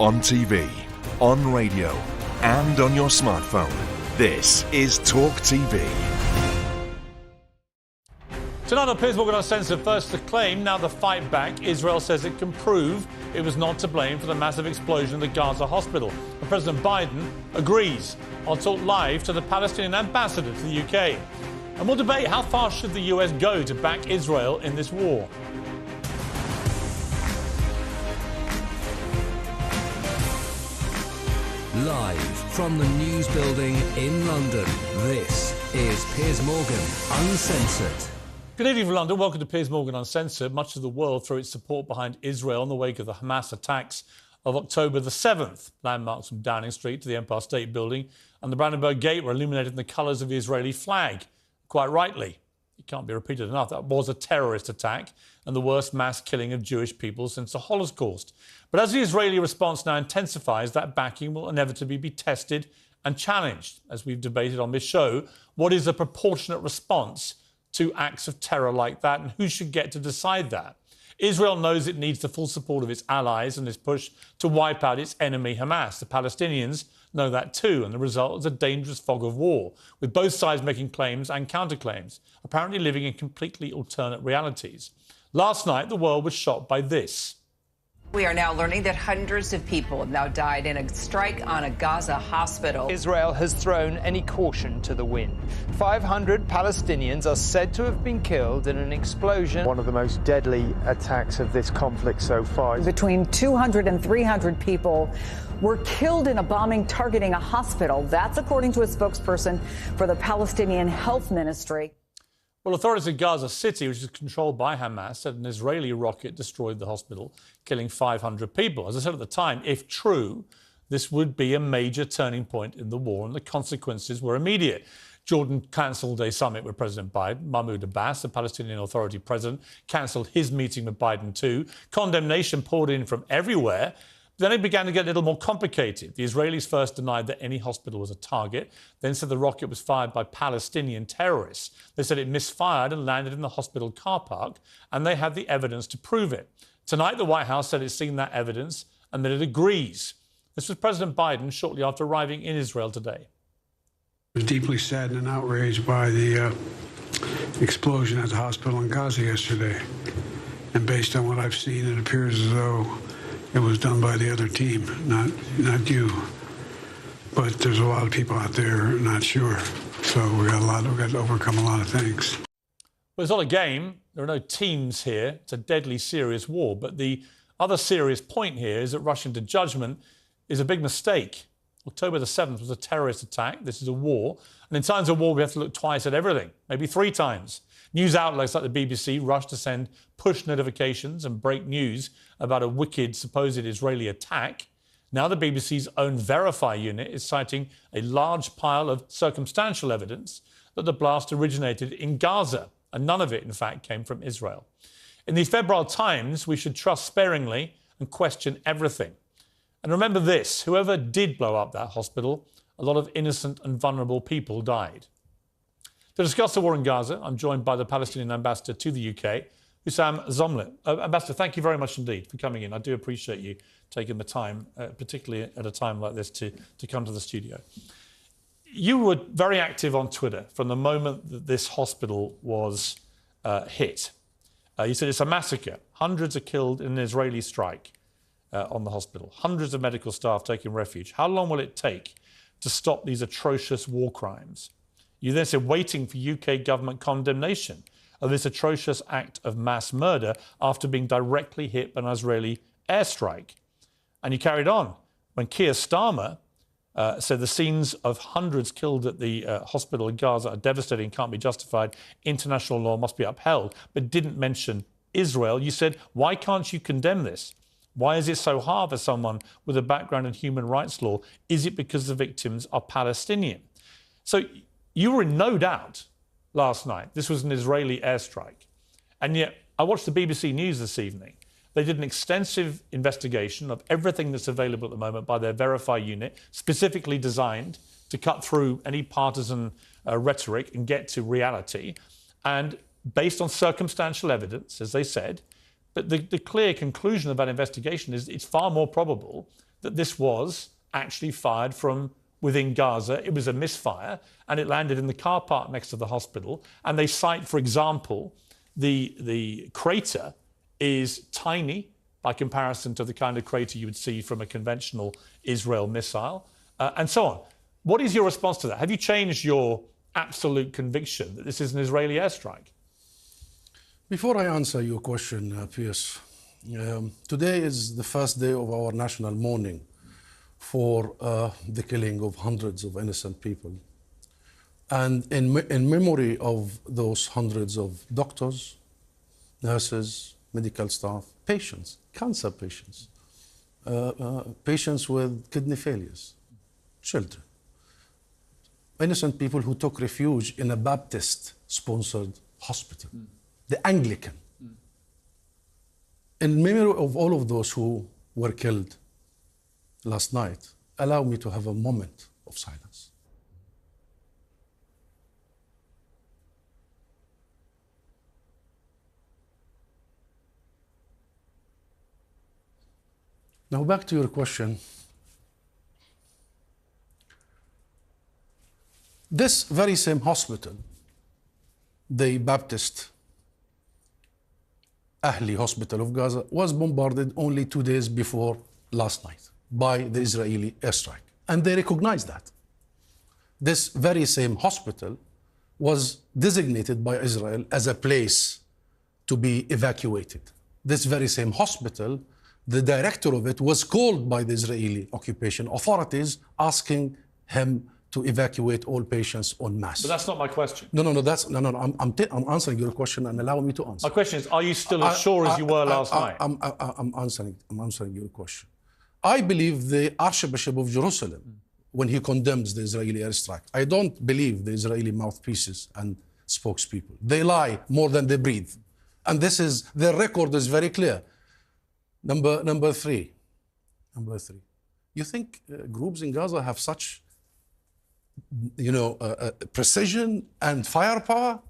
On TV, on radio, and on your smartphone. This is TalkTV. Tonight on Piers Morgan Uncensored, first the claim, now the fight back. Israel says it can prove it was not to blame for the massive explosion in the Gaza hospital. And President Biden agrees. I'll talk live to the Palestinian ambassador to the UK. And we'll debate how far should the US go to back Israel in this war. Live from the News Building in London, this is Piers Morgan Uncensored. Good evening from London. Welcome to Piers Morgan Uncensored. Much of the world threw its support behind Israel in the wake of the Hamas attacks of October the 7th. Landmarks from Downing Street to the Empire State Building and the Brandenburg Gate were illuminated in the colours of the Israeli flag. Quite rightly. It can't be repeated enough. That was a terrorist attack and the worst mass killing of Jewish people since the Holocaust. But as the Israeli response now intensifies, that backing will inevitably be tested and challenged. As we've debated on this show, what is a proportionate response to acts of terror like that, and who should get to decide that? Israel knows it needs the full support of its allies in this push to wipe out its enemy Hamas. The Palestinians know that too, and the result is a dangerous fog of war, with both sides making claims and counterclaims, apparently living in completely alternate realities. Last night, the world was shocked by this. We are now learning that hundreds of people have now died in a strike on a Gaza hospital. Israel has thrown any caution to the wind. 500 Palestinians are said to have been killed in an explosion. One of the most deadly attacks of this conflict so far. Between 200 and 300 people were killed in a bombing targeting a hospital. That's according to a spokesperson for the Palestinian Health Ministry. Well, authorities in Gaza City, which is controlled by Hamas, said an Israeli rocket destroyed the hospital, killing 500 people. As I said at the time, if true, this would be a major turning point in the war, and the consequences were immediate. Jordan cancelled a summit with President Biden. Mahmoud Abbas, the Palestinian Authority president, cancelled his meeting with Biden too. Condemnation poured in from everywhere. Then it began to get a little more complicated. The Israelis first denied that any hospital was a target, then said the rocket was fired by Palestinian terrorists. They said it misfired and landed in the hospital car park, and they had the evidence to prove it. Tonight, the White House said it's seen that evidence and that it agrees. This was President Biden shortly after arriving in Israel today. I was deeply saddened and outraged by the explosion at the hospital in Gaza yesterday. And based on what I've seen, it appears as though it was done by the other team, not you. But there's a lot of people out there not sure. So we've got to overcome a lot of things. Well, it's not a game. There are no teams here. It's a deadly serious war. But the other serious point here is that rushing to judgment is a big mistake. October the 7th was a terrorist attack. This is a war. And in times of war, we have to look twice at everything, maybe 3 times. News outlets like the BBC rushed to send push notifications and break news about a wicked supposed Israeli attack. Now the BBC's own Verify unit is citing a large pile of circumstantial evidence that the blast originated in Gaza, and none of it, in fact, came from Israel. In these febrile times, we should trust sparingly and question everything. And remember this, whoever did blow up that hospital, a lot of innocent and vulnerable people died. To discuss the war in Gaza, I'm joined by the Palestinian ambassador to the UK, Hussam Zomlet. Ambassador, thank you very much indeed for coming in. I do appreciate you taking the time, particularly at a time like this, to come to the studio. You were very active on Twitter from the moment that this hospital was hit. You said it's a massacre. Hundreds are killed in an Israeli strike on the hospital. Hundreds of medical staff taking refuge. How long will it take to stop these atrocious war crimes? You then said waiting for UK government condemnation of this atrocious act of mass murder after being directly hit by an Israeli airstrike. And you carried on when Keir Starmer said the scenes of hundreds killed at the hospital in Gaza are devastating and can't be justified. International law must be upheld, but didn't mention Israel. You said, why can't you condemn this? Why is it so hard for someone with a background in human rights law? Is it because the victims are Palestinian? So you were in no doubt last night. This was an Israeli airstrike. And yet, I watched the BBC News this evening. They did an extensive investigation of everything that's available at the moment by their Verify unit, specifically designed to cut through any partisan rhetoric and get to reality. And based on circumstantial evidence, as they said, but the clear conclusion of that investigation is it's far more probable that this was actually fired from within Gaza. It was a misfire, and it landed in the car park next to the hospital. And they cite, for example, the crater is tiny by comparison to the kind of crater you would see from a conventional Israel missile, and so on. What is your response to that? Have you changed your absolute conviction that this is an Israeli airstrike? Before I answer your question, Piers, today is the first day of our national mourning for the killing of hundreds of innocent people. And in memory of those hundreds of doctors, nurses, medical staff, patients, cancer patients, patients with kidney failures, children, innocent people who took refuge in a Baptist-sponsored hospital, the Anglican. In memory of all of those who were killed last night, allow me to have a moment of silence. Now back to your question. This very same hospital, the Baptist Ahli Hospital of Gaza, was bombarded only 2 days before last night by the Israeli airstrike. And they recognized that. This very same hospital was designated by Israel as a place to be evacuated. This very same hospital, the director of it was called by the Israeli occupation authorities asking him to evacuate all patients en masse. But that's not my question. No. I'm answering your question, and allow me to answer. My question is, are you still as sure as you were last night? I'm answering your question. I believe the Archbishop of Jerusalem, when he condemns the Israeli airstrike, I don't believe the Israeli mouthpieces and spokespeople. They lie more than they breathe. And their record is very clear. Number three. You think groups in Gaza have such, precision and firepower?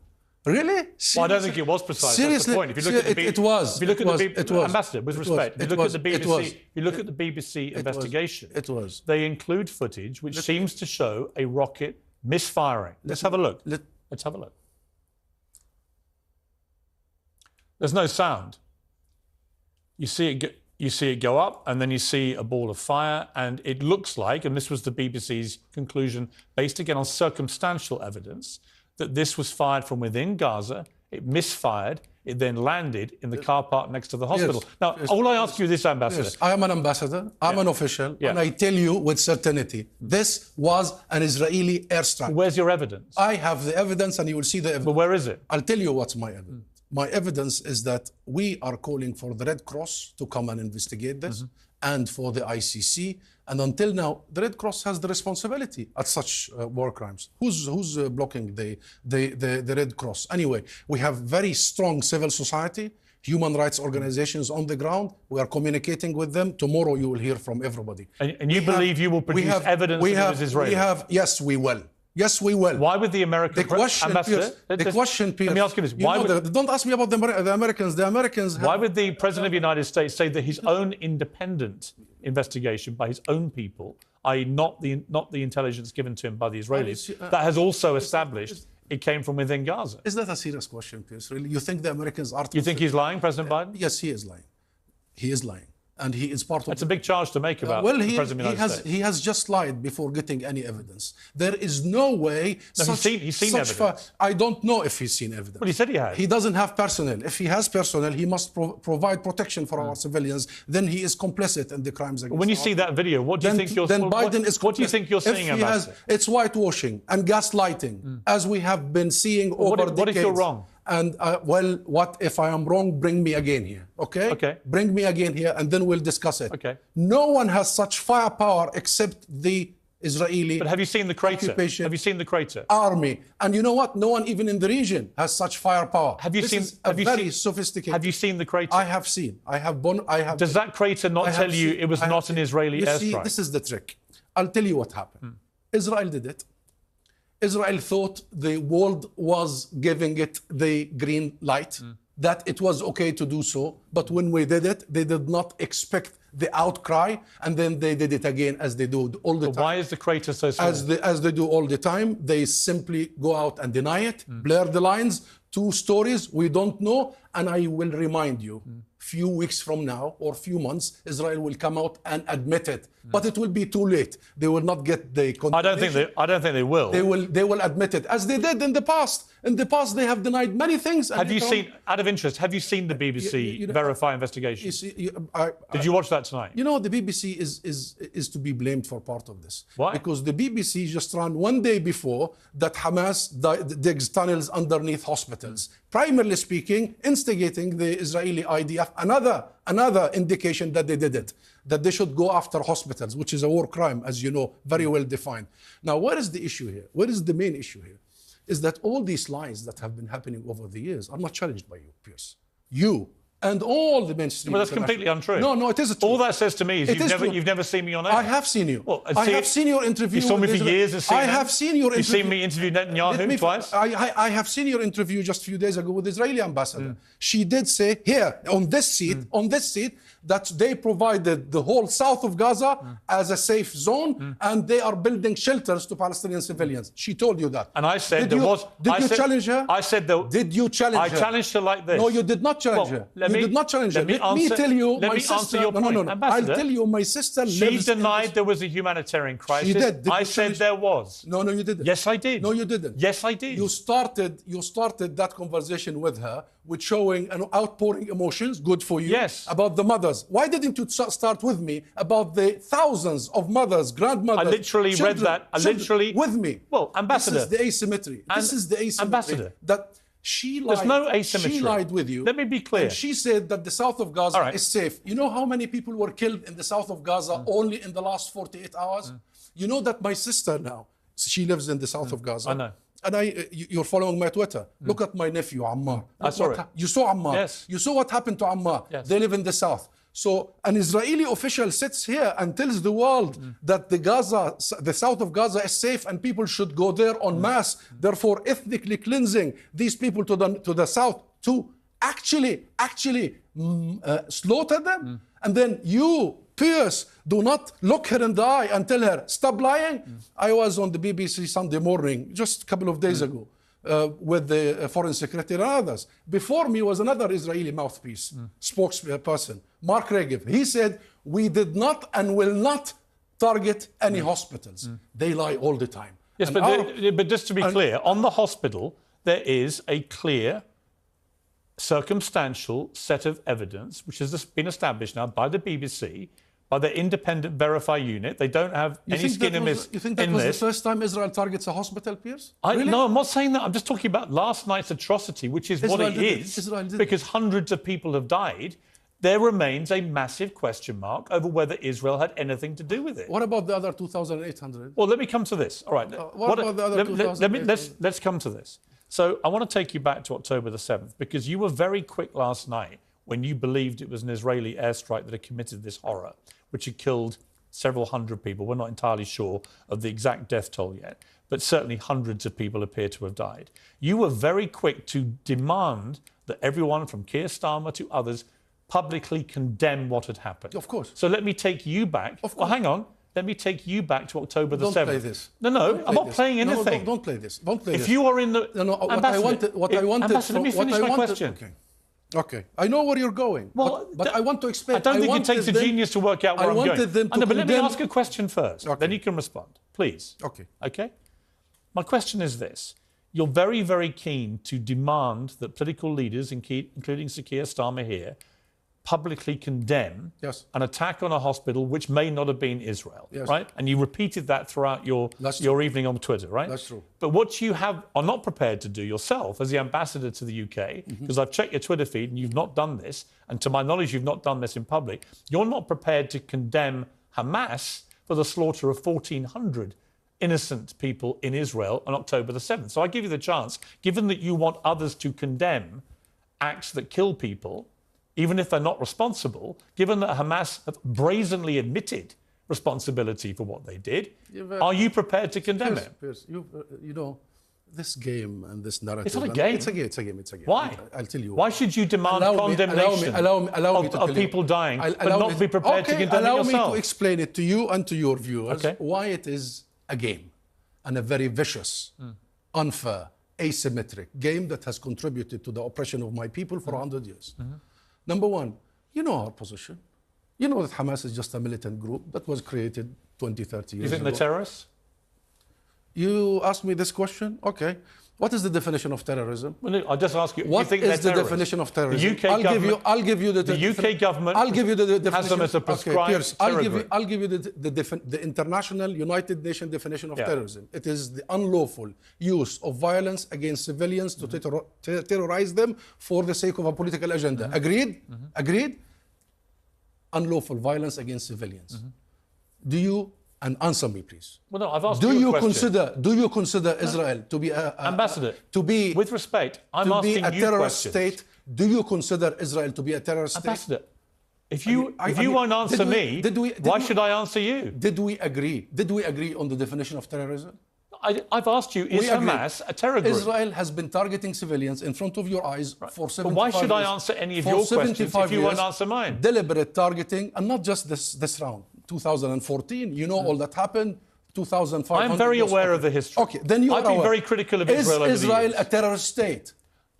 Really? Well, I don't think it was precise. Seriously? That's the point. If you look at the it was. If you look at the it was. Ambassador, with respect, if you look at the BBC, you look at the BBC investigation. It was. They include footage which seems to show a rocket misfiring. Let's have a look. Let's have a look. There's no sound. You see it go up, and then you see a ball of fire, and it looks like, and this was the BBC's conclusion, based again on circumstantial evidence, that this was fired from within Gaza. It misfired. It then landed in the car park next to the hospital. All I ask you this, Ambassador. Yes. I am an ambassador. I'm an official. And I tell you with certainty, this was an Israeli airstrike. Where's your evidence? I have the evidence, and you will see the evidence. But where is it? I'll tell you what's my evidence. My evidence is that we are calling for the Red Cross to come and investigate this, and for the ICC. And until now, the Red Cross has the responsibility at such war crimes. Who's blocking the Red Cross? Anyway, we have very strong civil society, human rights organizations on the ground. We are communicating with them. Tomorrow you will hear from everybody. And you believe you will produce evidence that it was Israeli? Yes, we will. Yes, we will. Why would the American ambassador? Let me ask you this. Don't ask me about the Americans. The Americans. Why would the President of the United States say that his own independent investigation by his own people, i.e., not the intelligence given to him by the Israelis, that has also established it came from within Gaza? Is that a serious question, Piers? Really? You think the Americans are? You think he's lying, President Biden? Yes, he is lying. He is lying. And he is part of... That's a big charge to make about the President of the United States. He has just lied before getting any evidence. There is no way... No, he's seen evidence. I don't know if he's seen evidence. Well, he said he had. He doesn't have personnel. If he has personnel, he must provide protection for our civilians. Then he is complicit in the crimes against When you see that video, what do you think you're... Then Biden is complicit. What do you think you're seeing, Ambassador? It's whitewashing and gaslighting, as we have been seeing over decades. What if you're wrong? And what if I am wrong? Bring me again here, okay? Okay. Bring me again here, and then we'll discuss it. Okay. No one has such firepower except the Israeli. But have you seen the crater? Have you seen the crater? Army, and you know what? No one even in the region has such firepower. Have you seen? Very sophisticated. Have you seen the crater? I have seen. I have. Does that crater not tell you it was not an Israeli airstrike? See, this is the trick. I'll tell you what happened. Israel did it. Israel thought the world was giving it the green light, that it was okay to do so. But when we did it, they did not expect the outcry, and then they did it again as they do all the time. Why is the crater so small? As they do all the time, they simply go out and deny it, blur the lines, 2 stories, we don't know, and I will remind you, few weeks from now or few months, Israel will come out and admit it. But it will be too late. They will not get the condemnation. I don't think they will. They will admit it, as they did in the past. In the past, they have denied many things. Have you seen, out of interest, have you seen the BBC Verify investigation? Did you watch that tonight? You know, the BBC is to be blamed for part of this. Why? Because the BBC just ran one day before that Hamas digs tunnels underneath hospitals. Primarily speaking, instigating the Israeli IDF. Another indication that they did it, that they should go after hospitals, which is a war crime, as you know, very well defined. Now, what is the issue here? What is the main issue here? Is that all these lies that have been happening over the years are not challenged by you, Piers. You and all the mainstream. Well, that's completely untrue. No, it isn't true. All that says to me is you've never seen me on air. I have seen you. Well, I have seen your interview. You saw me for years as CNN. I have seen your interview. You've seen me interview Netanyahu twice. I have seen your interview just a few days ago with the Israeli ambassador. She did say here on this seat, that they provided the whole south of Gaza as a safe zone, and they are building shelters to Palestinian civilians. She told you that. And I said Did you challenge her? I said that. Did you challenge her? I challenged her like this. No, you did not challenge her. You did not challenge her. Let me tell you, my sister. Your point. No. I'll tell you, my sister. She denied there was a humanitarian crisis. She did. I said there was. No, you didn't. Yes, I did. No, you didn't. Yes, I did. You started that conversation with her with showing an outpouring emotions, good for you. Yes. About the mothers. Why didn't you start with me about the thousands of mothers, grandmothers? I literally read that. With me. Well, Ambassador. This is the asymmetry. This is the asymmetry. Ambassador. That she lied. There's no asymmetry. She lied with you. Let me be clear. And she said that the south of Gaza is safe. You know how many people were killed in the south of Gaza only in the last 48 hours? You know that my sister now, she lives in the south of Gaza. I know. And you're following my Twitter. Look at my nephew, Ammar. I saw it. You saw Ammar. Yes. You saw what happened to Ammar. Yes. They live in the south. So an Israeli official sits here and tells the world that the south of Gaza is safe and people should go there en masse, therefore ethnically cleansing these people to the south to actually slaughter them. And then you, Piers, do not look her in the eye and tell her, stop lying. I was on the BBC Sunday morning just a couple of days ago with the foreign secretary and others. Before me was another Israeli mouthpiece, spokesperson, Mark Regev. He said, we did not and will not target any hospitals. They lie all the time. Yes, but just to be clear, on the hospital, there is a clear circumstantial set of evidence, which has been established now by the BBC, by the independent Verify unit. They don't have any skin in this. You think that was the first time Israel targets a hospital, Piers? Really? No, I'm not saying that. I'm just talking about last night's atrocity, which is what it is, because hundreds of people have died. There remains a massive question mark over whether Israel had anything to do with it. What about the other 2,800? Well, let me come to this. All right. What about the other 2,800? Let's come to this. So I want to take you back to October the 7th, because you were very quick last night when you believed it was an Israeli airstrike that had committed this horror, which had killed several hundred people. We're not entirely sure of the exact death toll yet, but certainly hundreds of people appear to have died. You were very quick to demand that everyone from Keir Starmer to others publicly condemn what had happened. Of course. So let me take you back. Well, hang on. Let me take you back to October the 7th. Don't play this. No, I'm not playing anything. No, don't play this. Don't play this. If you are in the... What I wanted... Ambassador, let me finish my question. Okay. I know where you're going. Well, but I want to explain. I don't think it takes a genius to work out where I'm going. But let me ask a question first. Okay. Then you can respond, please. Okay. My question is this. You're very, very keen to demand that political leaders, including Sir Keir Starmer here, publicly condemn an attack on a hospital which may not have been Israel, right? And you repeated that throughout your evening on Twitter, right? That's true. But what you are not prepared to do yourself as the ambassador to the UK, because I've checked your Twitter feed and you've not done this, and to my knowledge you've not done this in public, you're not prepared to condemn Hamas for the slaughter of 1,400 innocent people in Israel on October the 7th. So I give you the chance, given that you want others to condemn acts that kill people, even if they're not responsible, given that Hamas have brazenly admitted responsibility for what they did, are you prepared to condemn it? Piers, you know, this game and this narrative. It's not a game. It's a game. It's a game. It's a game. Why? I'll tell you. Why should you demand condemnation of people dying, but not be prepared to condemn it yourself? Allow me to explain it to you and to your viewers Okay. why it is a game, and a very vicious, unfair, asymmetric game that has contributed to the oppression of my people for 100 years. Number one, you know our position. You know that Hamas is just a militant group that was created 20, 30 years ago. You think they're terrorists? You asked me this question? Okay. What is the definition of terrorism? Well, no, I'll just ask you. What you think is they're the definition of terrorism? The UK government. I'll give you the UK government. I'll give you the definition. Has them as a prescribed okay, Piers, terror I'll give you the international United Nations definition of terrorism. It is the unlawful use of violence against civilians to terrorize them for the sake of a political agenda. Agreed? Agreed? Unlawful violence against civilians. Do you? And answer me, please. Well, no, I've asked you a question. Do you consider Israel to be Ambassador, to be, with respect, I'm to asking be a you terrorist questions. state? Do you consider Israel to be a terrorist Ambassador, state? if you won't answer me, why should I answer you? Did we agree? Did we agree on the definition of terrorism? I've asked you, is Hamas a terror group? Israel has been targeting civilians in front of your eyes for 75 years. But why should I answer any of your questions if you won't answer mine? Deliberate targeting, and not just this round. 2014, you know all that happened. 2005. I'm very aware of the history. Okay, then you I've been very critical of Israel over the years. Is Israel a terrorist state?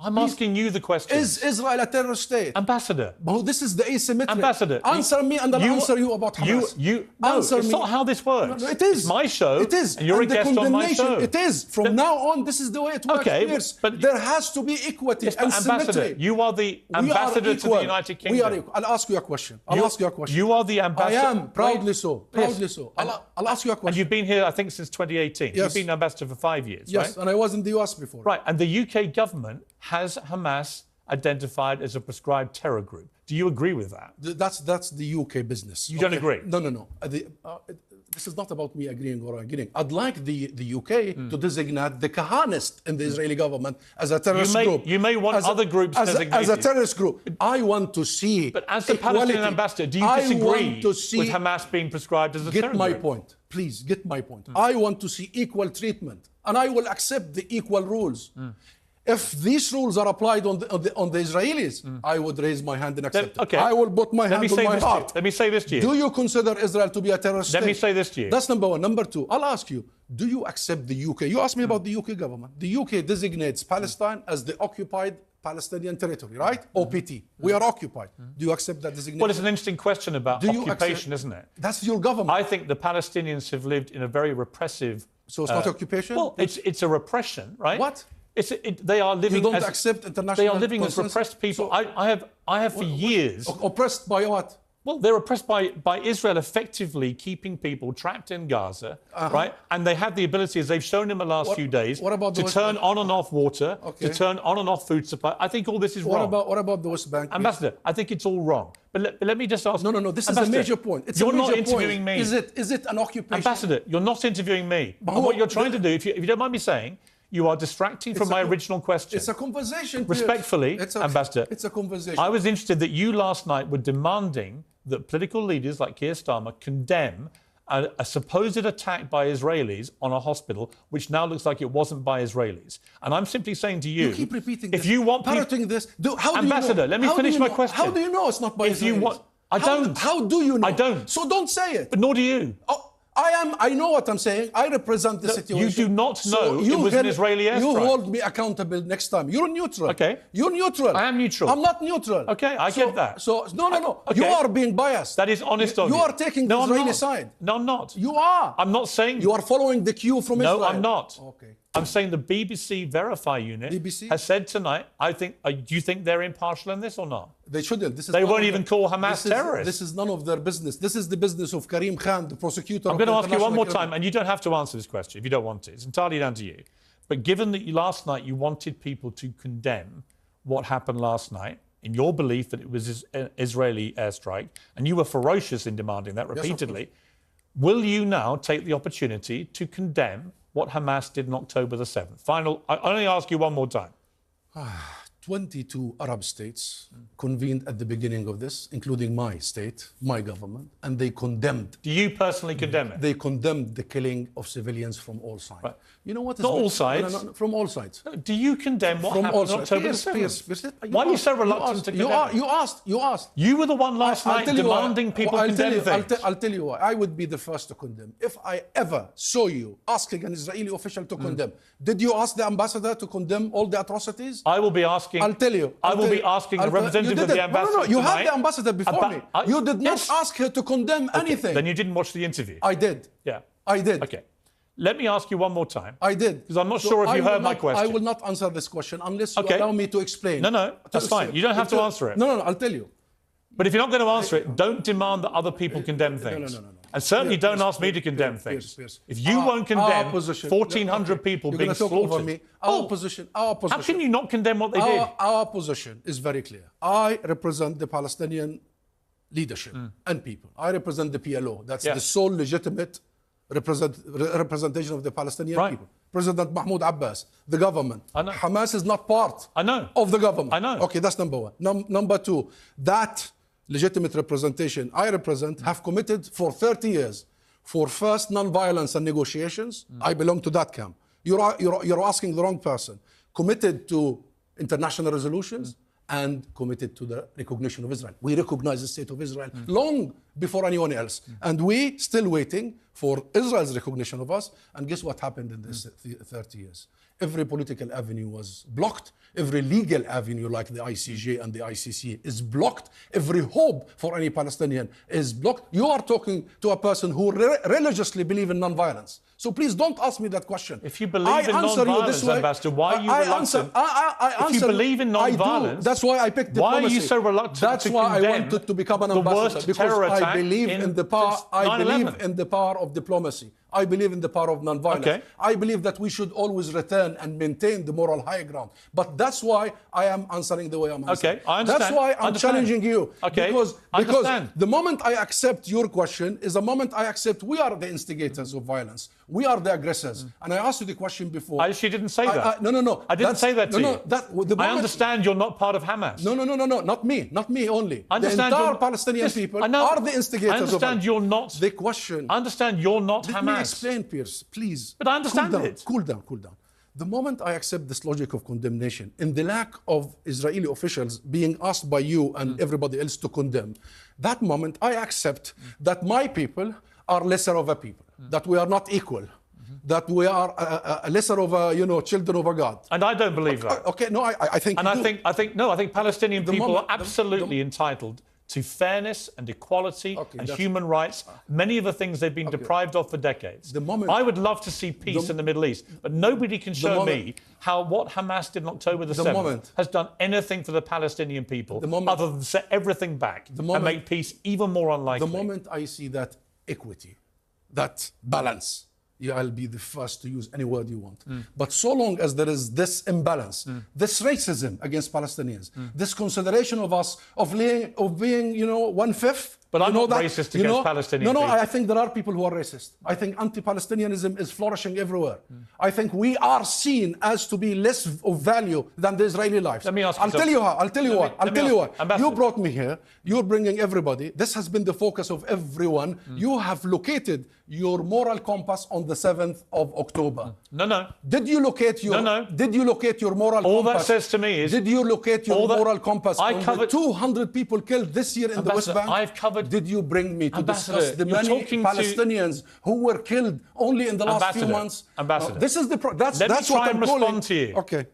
I'm asking you the question. Is Israel a terrorist state? Ambassador. Well, this is the asymmetric. Ambassador. Answer me and I'll answer you about Hamas. No, answer it's me. not how this works. No, it is. It's my show. It is. And you're a guest on my show. It is. From now on, this is the way it works. Okay, but there has to be equity and Ambassador, symmetry. You are the ambassador to the United Kingdom. We are equal. I'll ask you a question. You are the ambassador. I am. Proudly so. Proudly so. I'll ask you a question. And you've been here, I think, since 2018. Yes. You've been ambassador for 5 years, right? Yes, and I was in the US before. Right, and the UK government has Hamas identified as a prescribed terror group. Do you agree with that? That's the UK business. You don't agree? No. This is not about me agreeing or agreeing. I'd like the UK to designate the Kahanist in the Israeli government as a terrorist group. You may want other groups designated. As a terrorist group. I want to see But as the Palestinian ambassador, do you disagree with Hamas being prescribed as a terror group? Get my point. Please, get my point. I want to see equal treatment. And I will accept the equal rules. If these rules are applied on the Israelis, I would raise my hand and accept it. Okay. I will put my hand on my heart. Let me say this to you. Do you consider Israel to be a terrorist state? Let me say this to you. That's number one. Number two, I'll ask you, do you accept the UK? You asked me about the UK government. The UK designates Palestine as the occupied Palestinian territory, right? OPT. We are occupied. Do you accept that designation? Well, it's an interesting question about occupation, isn't it? That's your government. I think the Palestinians have lived in a very repressive... So it's not occupation? Well, it's a repression, right? What? They are living. You don't accept international. They are living as consensus? repressed people. So, I have for years. Oppressed by what? Well, they're oppressed by Israel effectively keeping people trapped in Gaza, right? And they have the ability, as they've shown in the last few days, to turn on and off water, to turn on and off food supply. I think all this is wrong. What about the West Bank? Ambassador, I think it's all wrong. But let me just ask. No. This is a major point. You're not interviewing me. Is it an occupation? Ambassador, you're not interviewing me. And what you're trying to do, if you don't mind me saying, you are distracting from my original question. It's a conversation. Respectfully, Ambassador. It's a conversation. I was interested that you last night were demanding that political leaders like Keir Starmer condemn a supposed attack by Israelis on a hospital, which now looks like it wasn't by Israelis. And I'm simply saying to you... You keep repeating this. If you want... Parroting this. Ambassador, let me finish my question. How do you know it's not by Israelis? I don't. How do you know? I don't. So don't say it. But nor do you. I know what I'm saying. I represent the situation. You do not know it was an Israeli airstrike. You hold me accountable next time. You're neutral. Okay. You're neutral. I am neutral. I'm not neutral. Okay, I get that. So, no. Okay. You are being biased. That is honest of you. You are taking the Israeli side. No, I'm not. You are. I'm not saying... You are following the cue from Israel. No, I'm not. Okay. I'm saying the BBC Verify unit has said tonight, do you think they're impartial in this or not? They shouldn't. They won't even call Hamas terrorists. This is none of their business. This is the business of Karim Khan, the prosecutor. I'm going to ask you one more time, and you don't have to answer this question if you don't want to. It's entirely down to you. But given that last night you wanted people to condemn what happened last night, in your belief that it was an Israeli airstrike, and you were ferocious in demanding that repeatedly, will you now take the opportunity to condemn what Hamas did on October the 7th? I only ask you one more time. 22 Arab states convened at the beginning of this, including my state, my government, and they condemned. Do you personally condemn it? They condemned the killing of civilians from all sides. Right. You know what? Not all sides. No, from all sides. Do you condemn what From happened all on sides. October Yes, the 7th? yes. Why are you so reluctant to condemn it? You asked. You were the one last night demanding people condemn things. I'll tell you why. I would be the first to condemn. If I ever saw you asking an Israeli official to condemn, did you ask the ambassador to condemn all the atrocities? I will be asking. I'll tell you. I will be asking the representative of the ambassador. No, you tonight had the ambassador before me. You did not ask her to condemn anything. Then you didn't watch the interview. I did. Yeah. I did. Okay. Let me ask you one more time. I did. Because I'm not sure if you heard my question. I will not answer this question unless you allow me to explain. No, that's fine. You don't have to answer it. No, I'll tell you. But if you're not going to answer it, don't demand that other people condemn things. No. And certainly don't ask me to condemn things. If you won't condemn 1,400 people being slaughtered... Our position. How can you not condemn what they did? Our position is very clear. I represent the Palestinian leadership and people. I represent the PLO. That's the sole legitimate representation of the Palestinian people. President Mahmoud Abbas, the government. I know. Hamas is not part of the government. I know. Okay, that's number one. Number two, that legitimate representation I represent have committed for 30 years for first non-violence and negotiations. I belong to that camp. You're asking the wrong person. Committed to international resolutions and committed to the recognition of Israel. We recognize the state of Israel long before anyone else. And we still waiting for Israel's recognition of us. And guess what happened in this 30 years? Every political avenue was blocked. Every legal avenue like the ICJ and the ICC is blocked. Every hope for any Palestinian is blocked. You are talking to a person who religiously believes in non-violence. So please don't ask me that question. If you believe in non-violence, Ambassador, why are you reluctant? If you believe in non-violence, that's why I picked diplomacy. Why are you so reluctant That's why I wanted to become an ambassador, because I believe in the power. I believe in the power of diplomacy. I believe in the power of non-violence. Okay. I believe that we should always return and maintain the moral high ground. But that's why I am answering the way I'm answering. Okay, I understand. That's why I'm challenging you. Okay, because the moment I accept your question is the moment I accept we are the instigators of violence. We are the aggressors. And I asked you the question before. I actually didn't say that. No. I didn't say that to you. I understand you're not part of Hamas. No. Not me. Not me only. I understand the entire Palestinian people are the instigators of violence. I understand you're not. The question. I understand you're not Hamas. Let me explain, Piers, please. But I understand it. Cool down. The moment I accept this logic of condemnation, in the lack of Israeli officials being asked by you and everybody else to condemn, that moment I accept that my people are lesser of a people, that we are not equal, that we are a lesser of a, children of a God. And I don't believe that. Okay, no, I think. And I think Palestinian people are absolutely entitled to fairness and equality and human rights, many of the things they've been deprived of for decades. I would love to see peace in the Middle East, but nobody can show me how what Hamas did on October the 7th has done anything for the Palestinian people other than set everything back and make peace even more unlikely. The moment I see that equity, that balance, I'll be the first to use any word you want. But so long as there is this imbalance, this racism against Palestinians, this consideration of us of being, 1/5. But I'm not racist against Palestinian people. I think there are people who are racist. I think anti-Palestinianism is flourishing everywhere. I think we are seen as to be less of value than the Israeli lives. Let me ask you I'll tell you how. I'll tell you why. Ambassador. You brought me here. You're bringing everybody. This has been the focus of everyone. You have located your moral compass on the 7th of October. No. Did you locate your Did you locate your moral all compass? All that says to me is... Did you locate your moral compass on the 200 people killed this year in the West Bank? I've covered... Did you bring me to discuss the many Palestinians who were killed only in the last few months? Ambassador. This is the... That's Let me try what I'm and respond calling. to you. Okay.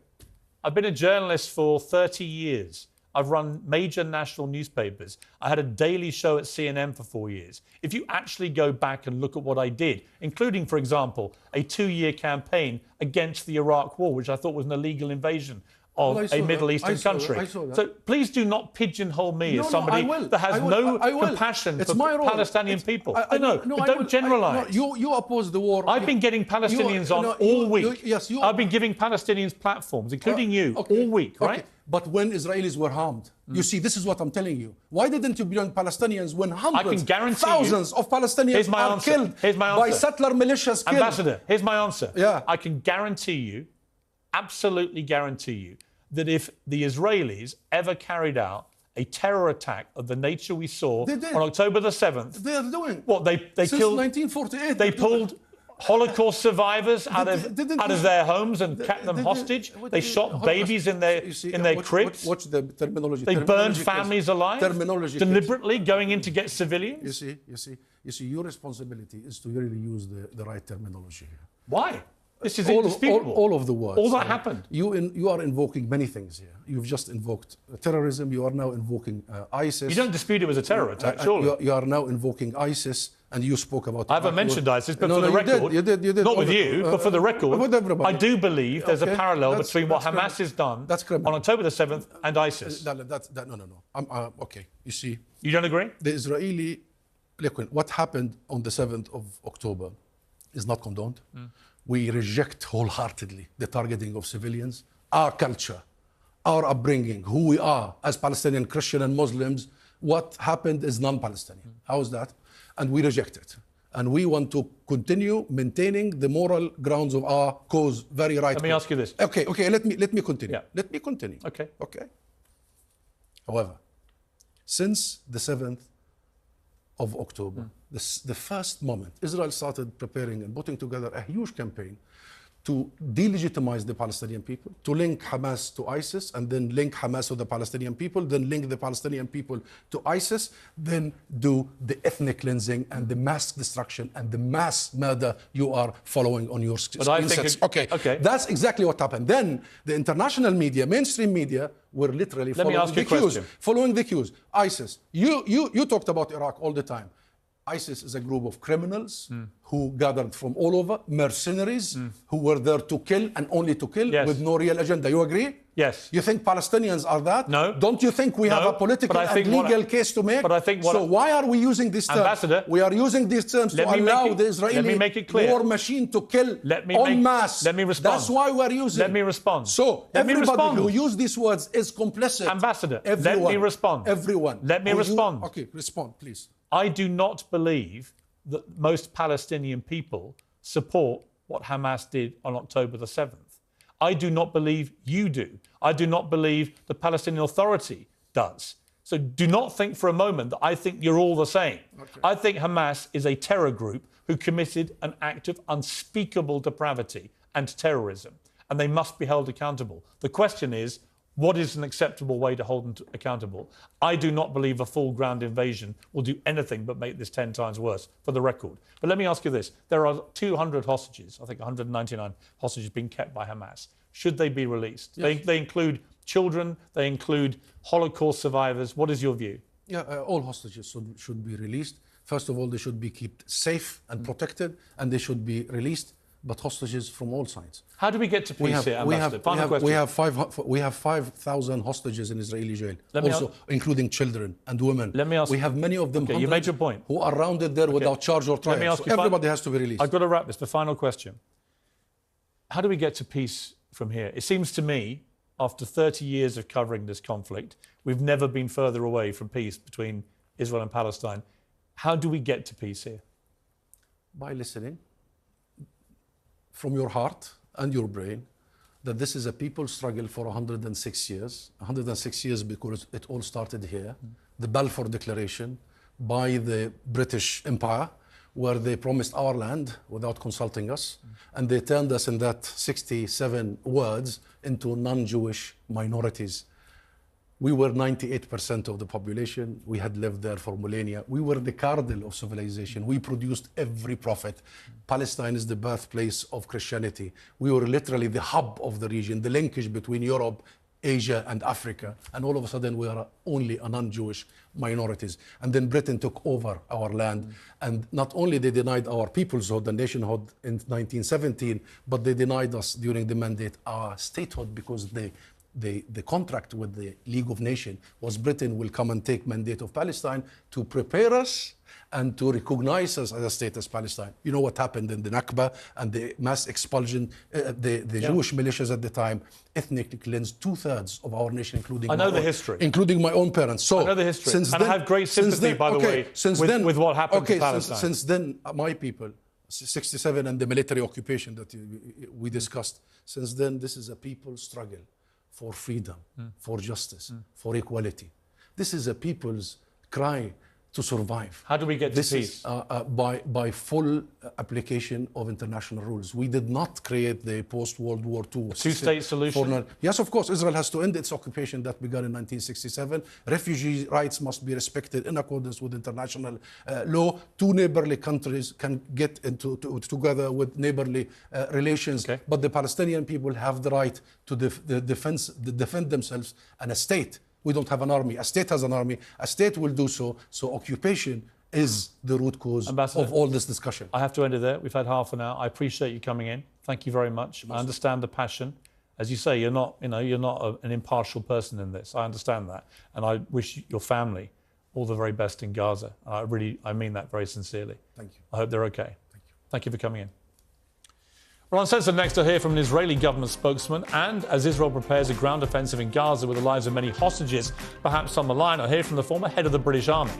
I've been a journalist for 30 years. I've run major national newspapers. I had a daily show at CNN for 4 years. If you actually go back and look at what I did, including, for example, a 2-year campaign against the Iraq War, which I thought was an illegal invasion of a Middle Eastern country. So please do not pigeonhole me as somebody that has no compassion for Palestinian people. But don't generalise. You oppose the war. I've been getting Palestinians on all week. I've been giving Palestinians platforms, including you, all week, right? But when Israelis were harmed, you see, this is what I'm telling you. Why didn't you bring Palestinians when hundreds, thousands of Palestinians are killed by settler militias? Ambassador, here's my answer. Yeah. I can guarantee you, absolutely guarantee you, that if the Israelis ever carried out a terror attack of the nature we saw on October the 7th... They are doing. What, they Since killed... 1948. They pulled Holocaust survivors out of their homes and kept them hostage. They shot babies in their cribs. Watch the terminology. They burned families alive. Terminology. Deliberately going in to get civilians. You see, your responsibility is to really use the right terminology here. Why? This is indisputable. All of the words. All that happened. You are invoking many things here. You've just invoked terrorism. You are now invoking ISIS. You don't dispute it was a terror attack, surely? You are now invoking ISIS, and you spoke about... I haven't mentioned ISIS, but for the record... You did. Not with you, but for the record, with everybody. I do believe there's a parallel between what Hamas has done on October the 7th and ISIS. No. Okay, you see... You don't agree? The Israeli... Look, what happened on the 7th of October is not condoned. We reject wholeheartedly the targeting of civilians. Our culture, our upbringing, who we are as Palestinian Christian and Muslims, what happened is non-Palestinian. How is that? And we reject it. And we want to continue maintaining the moral grounds of our cause. Very right. Let me ask you this. Okay, let me continue. Yeah. Let me continue. Okay. However, since the 7th of October, the first moment, Israel started preparing and putting together a huge campaign to delegitimize the Palestinian people, to link Hamas to ISIS, and then link Hamas to the Palestinian people, then link the Palestinian people to ISIS, then do the ethnic cleansing and the mass destruction and the mass murder you are following on your screen sets. Okay, that's exactly what happened. Then the international media, mainstream media, were literally following the cues. ISIS, you talked about Iraq all the time. ISIS is a group of criminals who gathered from all over, mercenaries who were there to kill and only to kill with no real agenda. You agree? Yes. You think Palestinians are that? No. Don't you think we have a political and legal case to make? But I think so why are we using these terms? Ambassador, we are using these terms to allow the Israeli war machine to kill en masse. Let me respond. That's why we're using. Let me respond. So everybody who uses these words is complicit. Ambassador, everyone, let me respond. Everyone. Let me respond. Okay, respond, please. I do not believe that most Palestinian people support what Hamas did on October the 7th. I do not believe you do. I do not believe the Palestinian Authority does. So do not think for a moment that I think you're all the same. Okay. I think Hamas is a terror group who committed an act of unspeakable depravity and terrorism, and they must be held accountable. The question is, what is an acceptable way to hold them accountable? I do not believe a full ground invasion will do anything but make this 10 times worse, for the record. But let me ask you this. There are 200 hostages, I think 199 hostages being kept by Hamas. Should they be released? Yes. They include children, they include Holocaust survivors. What is your view? Yeah, all hostages should be released. First of all, they should be kept safe and protected, and they should be released, but hostages from all sides. How do we get to peace here, Ambassador? Final question. We have 5,000 hostages in Israeli jail, also including children and women. Let me ask. We have many of them. You made your point. Who are rounded there without charge or trial. Let me ask you. Everybody has to be released. I've got to wrap this. The final question. How do we get to peace from here? It seems to me, after 30 years of covering this conflict, we've never been further away from peace between Israel and Palestine. How do we get to peace here? By listening from your heart and your brain that this is a people's struggle for 106 years. 106 years because it all started here. The Balfour Declaration by the British Empire, where they promised our land without consulting us. And they turned us in that 67 words into non-Jewish minorities. We were 98% of the population. We had lived there for millennia. We were the cradle of civilization. We produced every prophet. Palestine is the birthplace of Christianity. We were literally the hub of the region, the linkage between Europe, Asia and Africa. And all of a sudden we are only a non-Jewish minorities. And then Britain took over our land. And not only they denied our peoplehood and nationhood in 1917, but they denied us during the mandate our statehood, because the contract with the League of Nations was Britain will come and take mandate of Palestine to prepare us and to recognize us as a state as Palestine. You know what happened in the Nakba and the mass expulsion, the Jewish militias at the time ethnically cleansed 2/3 of our nation, including including my own parents. So I know the history, and I have great sympathy, by the way, with what happened to Palestine. Since then, my people, 67 and the military occupation that we discussed, since then, this is a people struggle for freedom, for justice, for equality. This is a people's cry to survive. How do we get to this peace? By full application of international rules. We did not create the post-World War II two-state solution? Yes, of course. Israel has to end its occupation that began in 1967. Refugee rights must be respected in accordance with international law. Two neighborly countries can get together with neighborly relations. Okay. But the Palestinian people have the right to defend themselves, and a state. We don't have an army. A state has an army. A state will do so. So occupation is the root cause of all this discussion. I have to end it there. We've had half an hour. I appreciate you coming in. Thank you very much. I understand the passion. As you say, you're not an impartial person in this. I understand that. And I wish your family all the very best in Gaza. I mean that very sincerely. Thank you. I hope they're okay. Thank you. Thank you for coming in. Well, Uncensored next to hear from an Israeli government spokesman, and as Israel prepares a ground offensive in Gaza with the lives of many hostages, perhaps on the line, I'll hear from the former head of the British Army.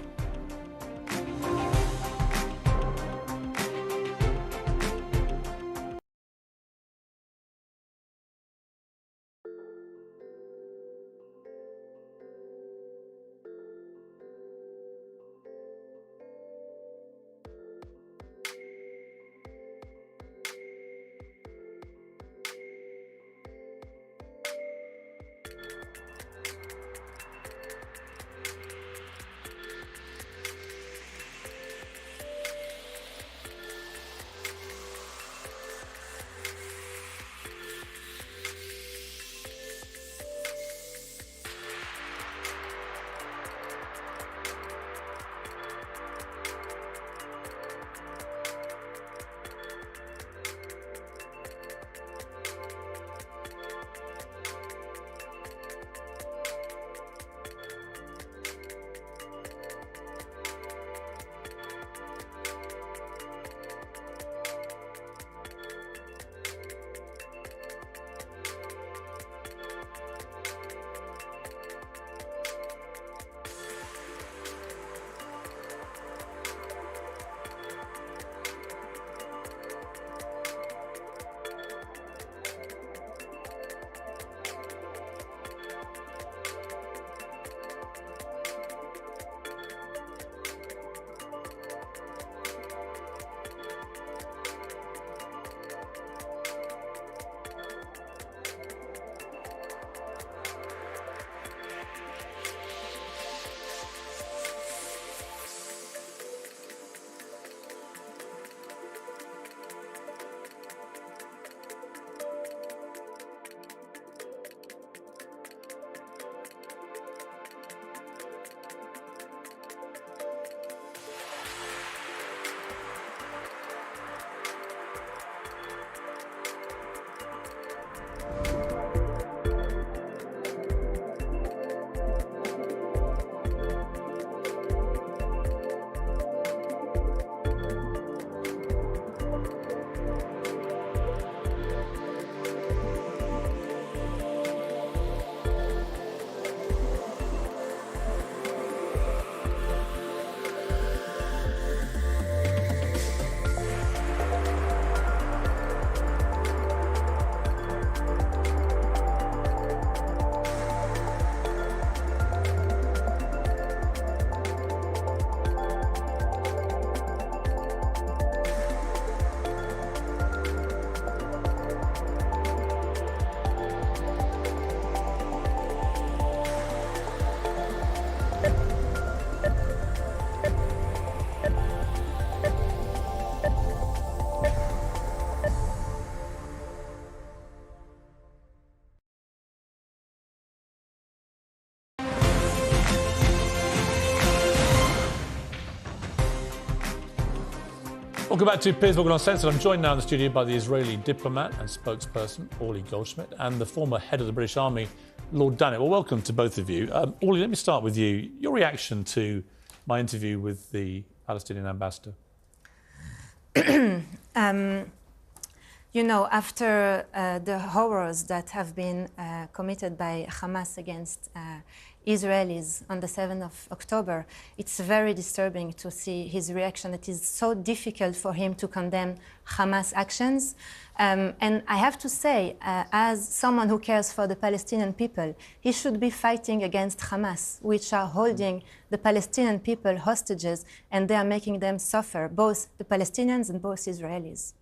Welcome back to Piers Morgan Uncensored. I'm joined now in the studio by the Israeli diplomat and spokesperson, Orly Goldschmidt, and the former head of the British Army, Lord Dannett. Well, welcome to both of you. Orly, let me start with you. Your reaction to my interview with the Palestinian ambassador? You know, after the horrors that have been committed by Hamas against Israelis on the 7th of October, it's very disturbing to see his reaction. It is so difficult for him to condemn Hamas actions. And I have to say, as someone who cares for the Palestinian people, he should be fighting against Hamas, which are holding the Palestinian people hostages, and they are making them suffer, both the Palestinians and both Israelis.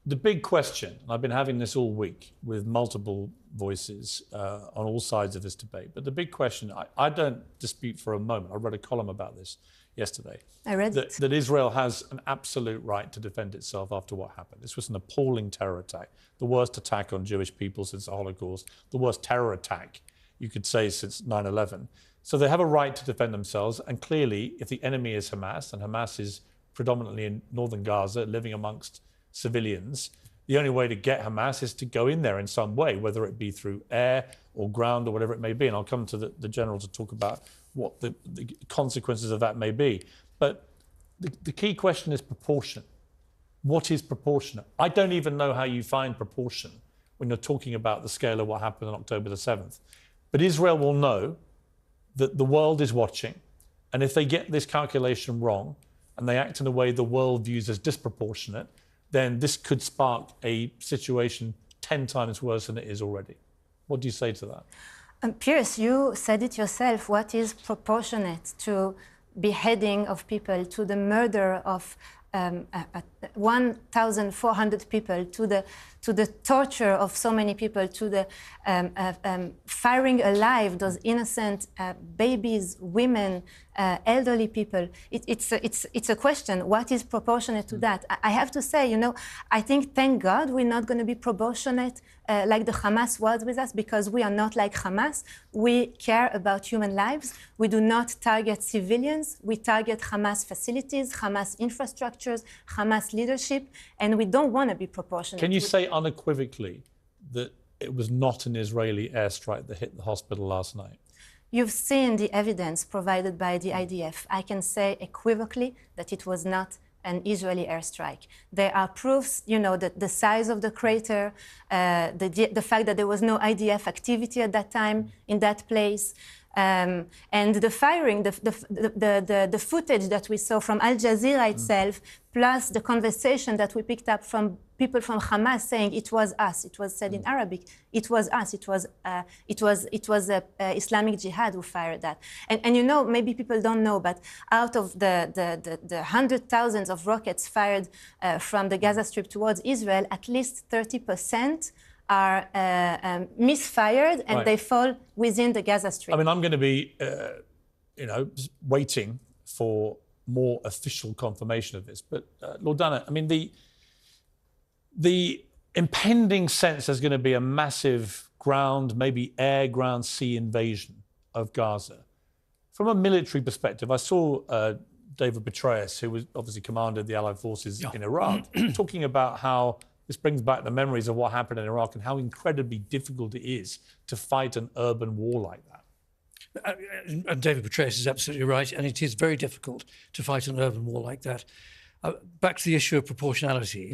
The big question, and I've been having this all week with multiple voices on all sides of this debate, but the big question, I don't dispute for a moment, I read a column about this yesterday, I read it. That Israel has an absolute right to defend itself after what happened. This was an appalling terror attack, the worst attack on Jewish people since the Holocaust, the worst terror attack, you could say, since 9/11. So they have a right to defend themselves, and clearly, if the enemy is Hamas, and Hamas is predominantly in northern Gaza, living amongst civilians, the only way to get Hamas is to go in there in some way, whether it be through air or ground or whatever it may be. And I'll come to the general to talk about what the consequences of that may be. But the key question is proportion. What is proportionate? I don't even know how you find proportion when you're talking about the scale of what happened on October the 7th. But Israel will know that the world is watching. And if they get this calculation wrong and they act in a way the world views as disproportionate, then this could spark a situation 10 times worse than it is already. What do you say to that? Piers, you said it yourself. What is proportionate to beheading of people, to the murder of 1,400 people, to the torture of so many people, to the firing alive those innocent babies, women, elderly people? It's a question. What is proportionate to that? I have to say, I think, thank God, we're not going to be proportionate like the Hamas was with us, because we are not like Hamas. We care about human lives. We do not target civilians. We target Hamas facilities, Hamas infrastructures, Hamas leadership, and we don't want to be proportionate. Can you say unequivocally that it was not an Israeli airstrike that hit the hospital last night? You've seen the evidence provided by the IDF. I can say equivocally that it was not an Israeli airstrike. There are proofs, that the size of the crater, the fact that there was no IDF activity at that time in that place, and the firing, the footage that we saw from Al Jazeera itself, plus the conversation that we picked up from people from Hamas saying it was us. It was said in Arabic. It was us. It was Islamic Jihad who fired that. And maybe people don't know, but out of the hundred thousands of rockets fired from the Gaza Strip towards Israel, at least 30% are misfired, and right. They fall within the Gaza Strip. I mean, I'm going to be, waiting for more official confirmation of this. But Lord Dana, I mean, the impending sense there's going to be a massive ground, maybe air, ground, sea invasion of Gaza. From a military perspective, I saw David Petraeus, who was obviously commanded the Allied forces in Iraq, talking about how this brings back the memories of what happened in Iraq and how incredibly difficult it is to fight an urban war like that. And David Petraeus is absolutely right, and it is very difficult to fight an urban war like that. Back to the issue of proportionality.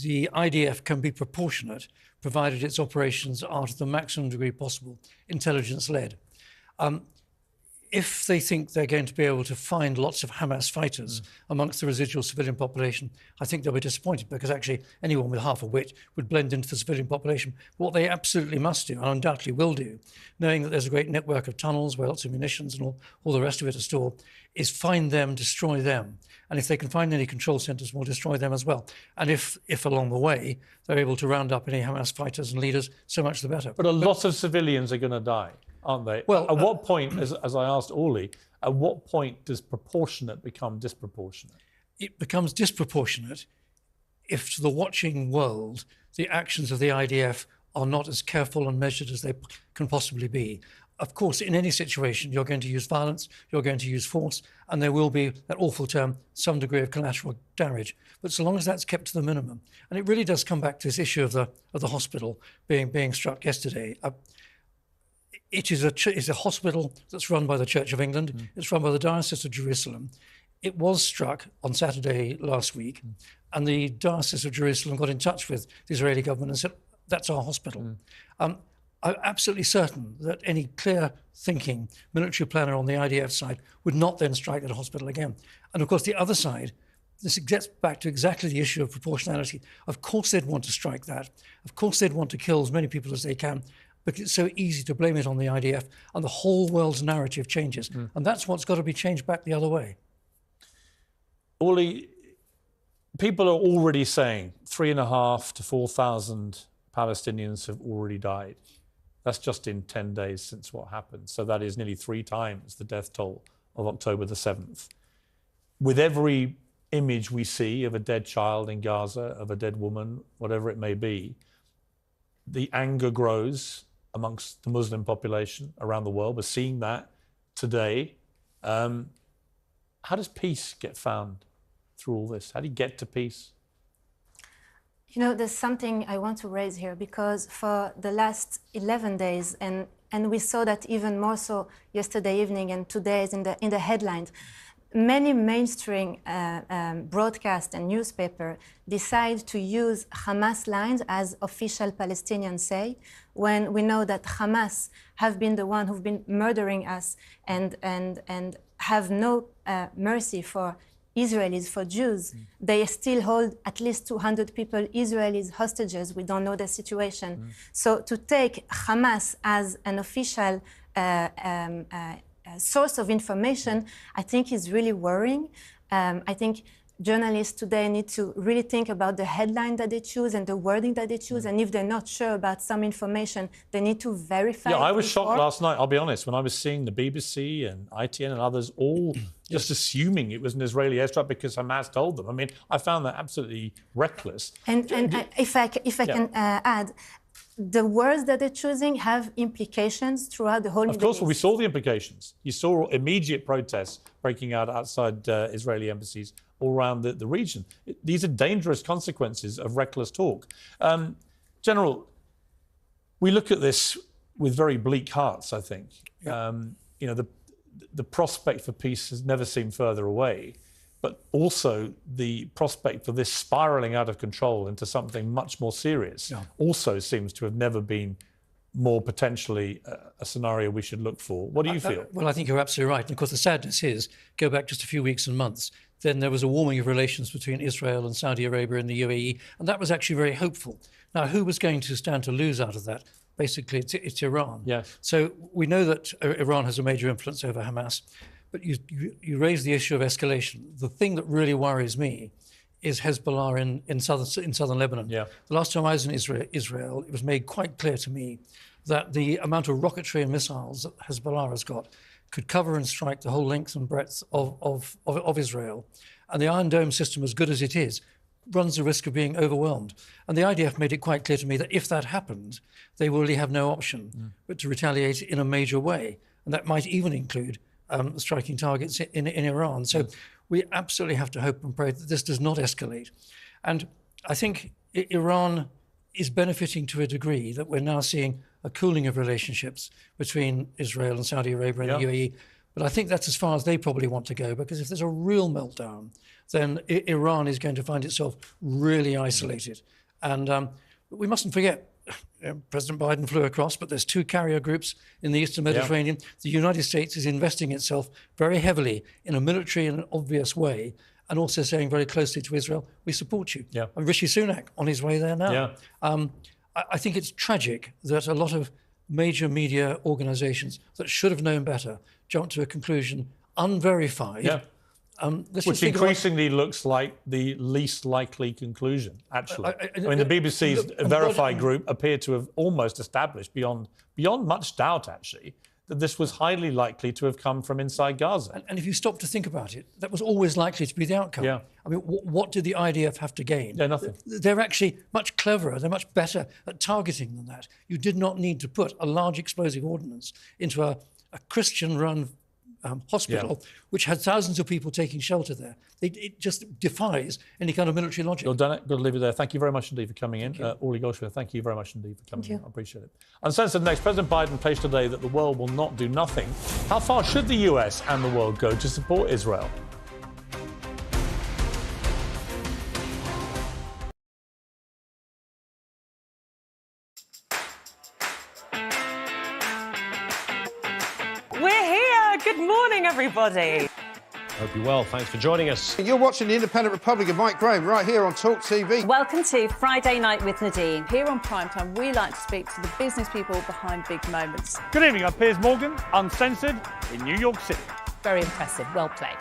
The IDF can be proportionate, provided its operations are to the maximum degree possible intelligence-led. If they think they're going to be able to find lots of Hamas fighters amongst the residual civilian population, I think they'll be disappointed, because actually anyone with half a wit would blend into the civilian population. What they absolutely must do, and undoubtedly will do, knowing that there's a great network of tunnels where lots of munitions and all the rest of it are stored, is find them, destroy them. And if they can find any control centres, we'll destroy them as well. And if along the way they're able to round up any Hamas fighters and leaders, so much the better. But a lot of civilians are going to die, aren't they? Well, at what point, as I asked Orly, at what point does proportionate become disproportionate? It becomes disproportionate if to the watching world the actions of the IDF are not as careful and measured as they can possibly be. Of course, in any situation, you're going to use violence, you're going to use force, and there will be, that awful term, some degree of collateral damage. But so long as that's kept to the minimum, and it really does come back to this issue of the hospital being struck yesterday. It is a hospital that's run by the Church of England. It's run by the Diocese of Jerusalem. It was struck on Saturday last week, and the Diocese of Jerusalem got in touch with the Israeli government and said, that's our hospital. I'm absolutely certain that any clear-thinking military planner on the IDF side would not then strike at a hospital again. And of course, the other side, this gets back to exactly the issue of proportionality. Of course they'd want to strike that. Of course they'd want to kill as many people as they can, but it's so easy to blame it on the IDF, and the whole world's narrative changes. And that's what's got to be changed back the other way. Uli, people are already saying 3,500 to 4,000 Palestinians have already died. That's just in 10 days since what happened. So that is nearly 3 times the death toll of October the 7th. With every image we see of a dead child in Gaza, of a dead woman, whatever it may be, the anger grows amongst the Muslim population around the world. We're seeing that today. How does peace get found through all this? How do you get to peace? You know, there's something I want to raise here, because for the last 11 days, and we saw that even more so yesterday evening and today is in the headlines, many mainstream broadcast and newspaper decide to use Hamas lines as official Palestinians say, when we know that Hamas have been the one who've been murdering us and have no mercy for Israelis, for Jews. They still hold at least 200 people, Israelis, hostages. We don't know the situation. So to take Hamas as an official source of information, I think is really worrying. I think journalists today need to really think about the headline that they choose and the wording that they choose. And if they're not sure about some information, they need to verify. Yeah, I was shocked last night, I'll be honest, when I was seeing the BBC and ITN and others all just assuming it was an Israeli airstrike because Hamas told them. I mean, I found that absolutely reckless. And if I can add, the words that they're choosing have implications throughout the whole Middle East. Of course, well, we saw the implications. You saw immediate protests breaking out outside Israeli embassies all around the region. These are dangerous consequences of reckless talk. General, we look at this with very bleak hearts, I think. You know, the prospect for peace has never seemed further away, but also the prospect for this spiraling out of control into something much more serious also seems to have never been more potentially a scenario we should look for. What do you feel? Well, I think you're absolutely right. And of course, the sadness is, go back just a few weeks and months, then there was a warming of relations between Israel and Saudi Arabia and the UAE, and that was actually very hopeful. Now, who was going to stand to lose out of that? Basically, it's Iran. Yes. So we know that Iran has a major influence over Hamas, but you raise the issue of escalation. The thing that really worries me is Hezbollah in southern Lebanon. Yeah. The last time I was in Israel, it was made quite clear to me that the amount of rocketry and missiles that Hezbollah has got could cover and strike the whole length and breadth of Israel. And the Iron Dome system, as good as it is, runs the risk of being overwhelmed. And the IDF made it quite clear to me that if that happened, they will really have no option but to retaliate in a major way. And that might even include striking targets in Iran. So we absolutely have to hope and pray that this does not escalate. And I think Iran is benefiting to a degree that we're now seeing a cooling of relationships between Israel and Saudi Arabia and the UAE. But I think that's as far as they probably want to go, because if there's a real meltdown, then Iran is going to find itself really isolated. And we mustn't forget, President Biden flew across, but there's 2 carrier groups in the Eastern Mediterranean. The United States is investing itself very heavily in a military and an obvious way, and also saying very closely to Israel, we support you. And Rishi Sunak on his way there now. I think it's tragic that a lot of major media organizations that should have known better jumped to a conclusion unverified. Which increasingly looks like the least likely conclusion, actually. I mean, the BBC's verified group appeared to have almost established, beyond much doubt, actually, that this was highly likely to have come from inside Gaza. And if you stop to think about it, that was always likely to be the outcome. I mean, what did the IDF have to gain? Nothing. They're actually much cleverer, they're much better at targeting than that. You did not need to put a large explosive ordnance into a Christian-run hospital, which had thousands of people taking shelter there. It just defies any kind of military logic. You've done it. Got to leave it there. Thank you very much indeed for coming in. Uli Goshua, thank you very much indeed for coming in. I appreciate it. Uncensored next. President Biden pledged today that the world will not do nothing. How far should the US and the world go to support Israel? Good morning, everybody. Hope you're well. Thanks for joining us. You're watching the Independent Republic of Mike Graham right here on TalkTV. Welcome to Friday Night with Nadine. Here on Primetime, we like to speak to the business people behind big moments. Good evening, I'm Piers Morgan, Uncensored in New York City. Very impressive, well played.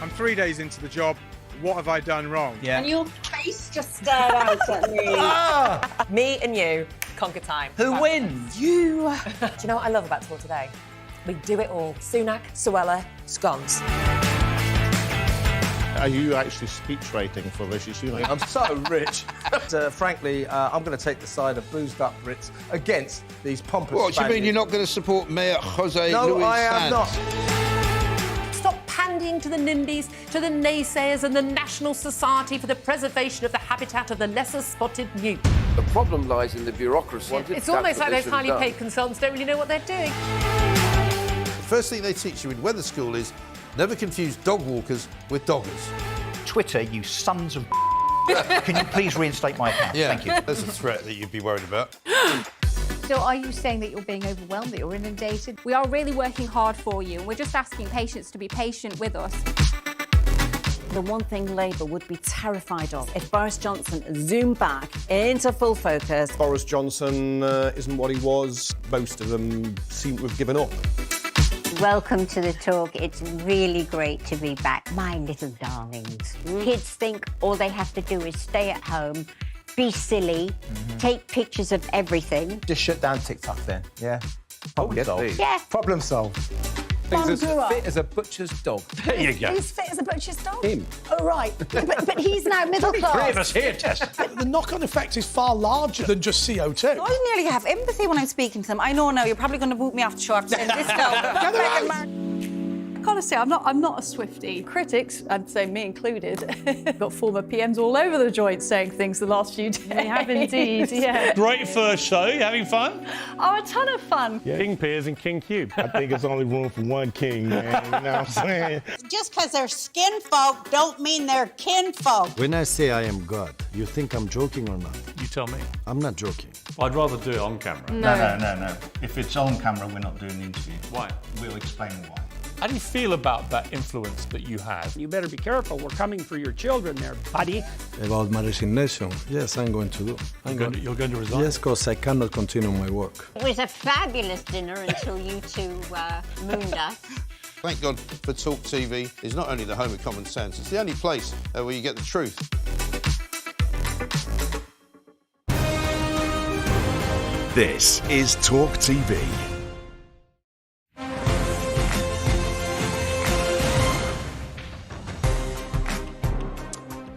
I'm 3 days into the job. What have I done wrong? Yeah. And your face just stared out at me. Me and you, conquer time. Who wins? You. Do you know what I love about Talk Today? We do it all. Sunak, Suella, scones. Are you actually speech rating for Rishi Sunak? I'm so rich. Frankly, I'm going to take the side of boozed up Brits against these pompous What, do you mean you're not going to support Mayor Jose Luis I am Sanz? not. Stop pandying to the NIMBYs, to the naysayers and the National Society for the Preservation of the Habitat of the Lesser Spotted Newt. The problem lies in the bureaucracy. It's almost like those highly paid consultants don't really know what they're doing. The first thing they teach you in weather school is never confuse dog walkers with doggers. Twitter, you sons of Can you please reinstate my account? Yeah, Thank you. There's a threat that you'd be worried about. So are you saying that you're being overwhelmed, that you're inundated? We are really working hard for you, and we're just asking patients to be patient with us. The one thing Labour would be terrified of if Boris Johnson zoomed back into full focus. Boris Johnson isn't what he was. Most of them seem to have given up. Welcome to the talk. It's really great to be back. My little darlings. Kids think all they have to do is stay at home, be silly, take pictures of everything. Just shut down TikTok then, yeah? Problem solved. Yeah. Problem solved. He's as fit as a butcher's dog. There you go. Who's fit as a butcher's dog? Him. Oh, right. But he's now middle class. Three of us here, Tess. The knock-on effect is far larger than just CO2. I nearly have empathy when I'm speaking to them. I know now you're probably going to boot me off the show after saying this I've got to say, I'm not a Swiftie. Critics, I'd say me included, got former PMs all over the joint saying things the last few days. They have indeed, yeah. Great first show. You having fun? Oh, a ton of fun. Yeah. King Piers and King Cube. I think it's only room for one king, man. You know what I'm saying? Just because they're skin folk don't mean they're kin folk. When I say I am God, you think I'm joking or not? You tell me. I'm not joking. I'd rather do it on camera. No. If it's on camera, we're not doing the interview. Why? We'll explain why. How do you feel about that influence that you have? You better be careful. We're coming for your children there, buddy. About my resignation, yes, I'm going to do. You're going to resign? Yes, because I cannot continue my work. It was a fabulous dinner until you two mooned us. Thank God for Talk TV. It's not only the home of common sense, it's the only place where you get the truth. This is Talk TV.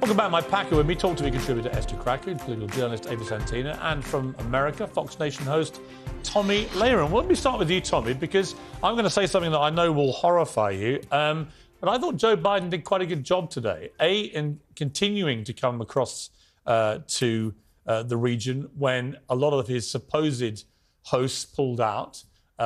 Welcome back, my packer. With me, Talk TV contributor Esther Cracker, political journalist Ava Santina, and from America, Fox Nation host Tommy Lahren. Well, let me start with you, Tommy, because I'm going to say something that I know will horrify you. But I thought Joe Biden did quite a good job today. In continuing to come across to the region when a lot of his supposed hosts pulled out,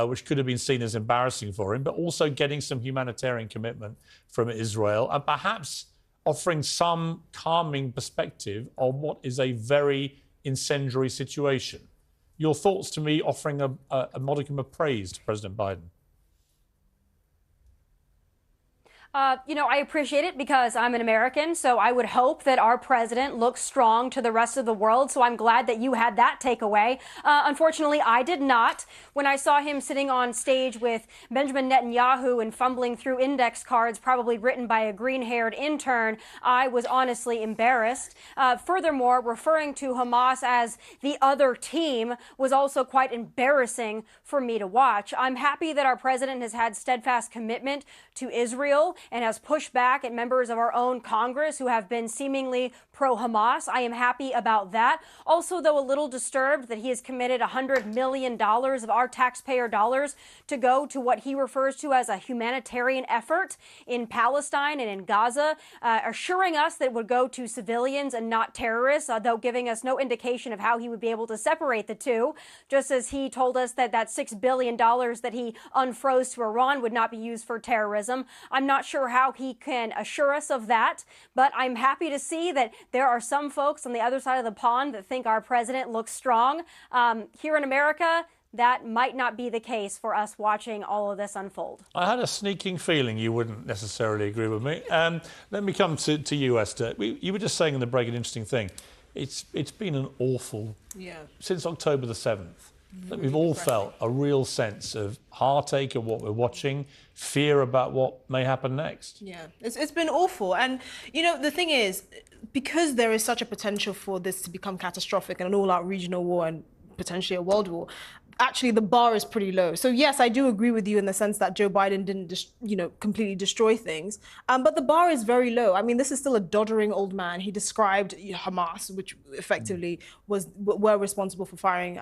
which could have been seen as embarrassing for him, but also getting some humanitarian commitment from Israel and perhaps offering some calming perspective on what is a very incendiary situation. Your thoughts to me offering a modicum of praise to President Biden? I appreciate it because I'm an American, so I would hope that our president looks strong to the rest of the world, so I'm glad that you had that takeaway. Unfortunately, I did not. When I saw him sitting on stage with Benjamin Netanyahu and fumbling through index cards probably written by a green-haired intern, I was honestly embarrassed. Furthermore, referring to Hamas as the other team was also quite embarrassing for me to watch. I'm happy that our president has had steadfast commitment to Israel and has pushed back at members of our own Congress who have been seemingly pro-Hamas. I am happy about that. Also, though, a little disturbed that he has committed $100 million of our taxpayer dollars to go to what he refers to as a humanitarian effort in Palestine and in Gaza, assuring us that it would go to civilians and not terrorists, though giving us no indication of how he would be able to separate the two, just as he told us that that $6 billion that he unfroze to Iran would not be used for terrorism. I'm not sure how he can assure us of that, but I'm happy to see that there are some folks on the other side of the pond that think our president looks strong. Here in America, that might not be the case for us watching all of this unfold. I had a sneaking feeling you wouldn't necessarily agree with me. Let me come to you, Esther. You were just saying in the break an interesting thing. It's been an awful... Since October the 7th. That we've all felt a real sense of heartache at what we're watching, fear about what may happen next. Yeah, it's been awful. And, you know, the thing is, because there is such a potential for this to become catastrophic and an all-out regional war and potentially a world war, actually the bar is pretty low. So yes, I do agree with you in the sense that Joe Biden didn't, completely destroy things, but the bar is very low. I mean, this is still a doddering old man. He described Hamas, which effectively were responsible for firing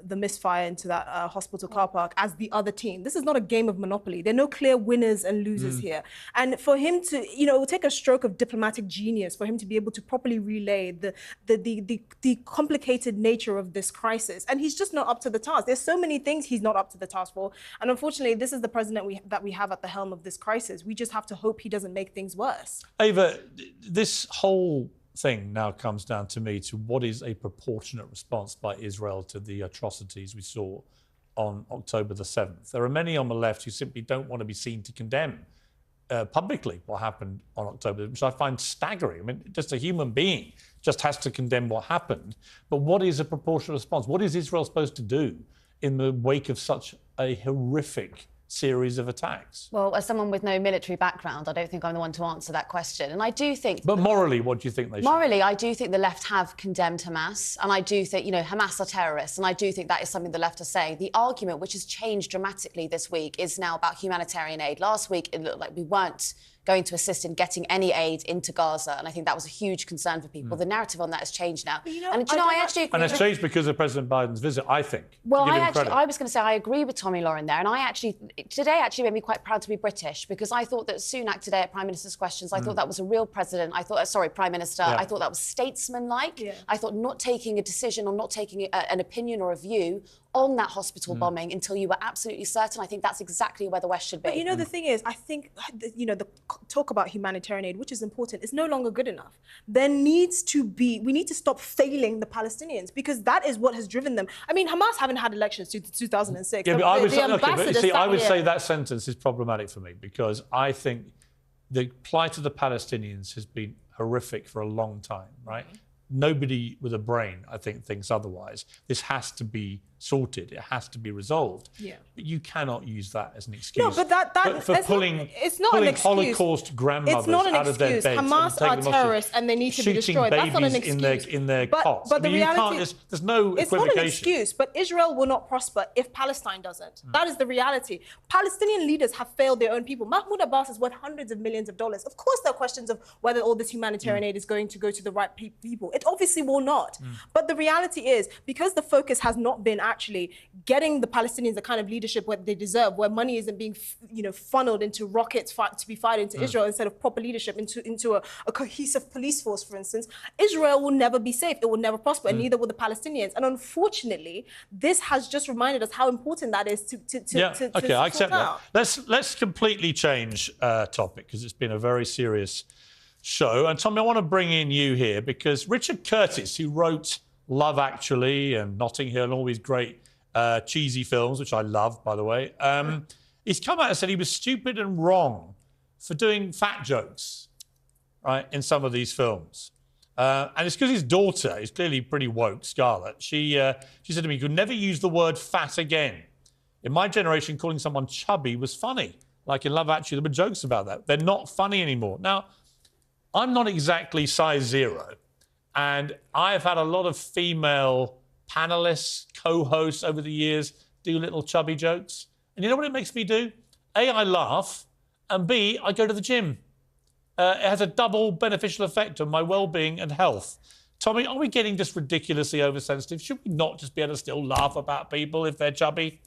the misfire into that hospital car park, as the other team. This is not a game of Monopoly. There are no clear winners and losers here. And for him to, it will take a stroke of diplomatic genius for him to be able to properly relay the complicated nature of this crisis. And he's just not up to the task. There's so many things he's not up to the task for. And unfortunately, this is the president that we have at the helm of this crisis. We just have to hope he doesn't make things worse. Ava, this whole thing now comes down to me to what is a proportionate response by Israel to the atrocities we saw on October the 7th. There are many on the left who simply don't want to be seen to condemn publicly what happened on October, which I find staggering. I mean, just a human being just has to condemn what happened. But what is a proportionate response? What is Israel supposed to do in the wake of such a horrific series of attacks? Well, as someone with no military background, I don't think I'm the one to answer that question. And I do think... But morally, what do you think they should do? Morally, I do think the left have condemned Hamas. And I do think, Hamas are terrorists. And I do think that is something the left are saying. The argument, which has changed dramatically this week, is now about humanitarian aid. Last week, it looked like we weren't going to assist in getting any aid into Gaza. And I think that was a huge concern for people. The narrative on that has changed now. I actually agree. And it's changed because of President Biden's visit, I think. Well, I was going to say I agree with Tommy Lauren there. And today actually made me quite proud to be British, because I thought that Sunak today at Prime Minister's Questions, I thought that was a real president. Prime Minister. Yeah. I thought that was statesmanlike. Yeah. I thought not taking a decision or not taking an opinion or a view on that hospital bombing until you were absolutely certain. I think that's exactly where the West should be. But the thing is, I think, the talk about humanitarian aid, which is important, is no longer good enough. We need to stop failing the Palestinians, because that is what has driven them. I mean, Hamas haven't had elections since 2006. Yeah, but I would say that sentence is problematic for me, because I think the plight of the Palestinians has been horrific for a long time, right? Nobody with a brain, I think, thinks otherwise. This has to be sorted. It has to be resolved. Yeah. But you cannot use that as an excuse. No, but for pulling Holocaust grandmothers out of their beds. Hamas are terrorists and they need to be destroyed. That's not an excuse. in their cots. But the reality is, there's no it's not an excuse. But Israel will not prosper if Palestine doesn't. That is the reality. Palestinian leaders have failed their own people. Mahmoud Abbas is worth hundreds of millions of dollars. Of course, there are questions of whether all this humanitarian aid is going to go to the right people. It obviously will not. But the reality is, because the focus has not been actually getting the Palestinians the kind of leadership where they deserve, where money isn't being funneled into rockets to be fired into Israel instead of proper leadership into a cohesive police force, for instance, Israel will never be safe. It will never prosper, and neither will the Palestinians. And unfortunately, this has just reminded us how important that is to I accept that. Let's completely change topic, because it's been a very serious show. And Tommy, I want to bring in you here, because Richard Curtis, who wrote Love Actually and Notting Hill and all these great cheesy films, which I love, by the way, he's come out and said he was stupid and wrong for doing fat jokes, right, in some of these films. And it's because his daughter is clearly pretty woke, Scarlett. She said to me, "You could never use the word fat again. In my generation, calling someone chubby was funny. Like in Love Actually, there were jokes about that. They're not funny anymore." Now, I'm not exactly size 0. And I've had a lot of female panelists, co-hosts over the years do little chubby jokes. And you know what it makes me do? A, I laugh, and B, I go to the gym. It has a double beneficial effect on my well-being and health. Tommy, are we getting just ridiculously oversensitive? Should we not just be able to still laugh about people if they're chubby?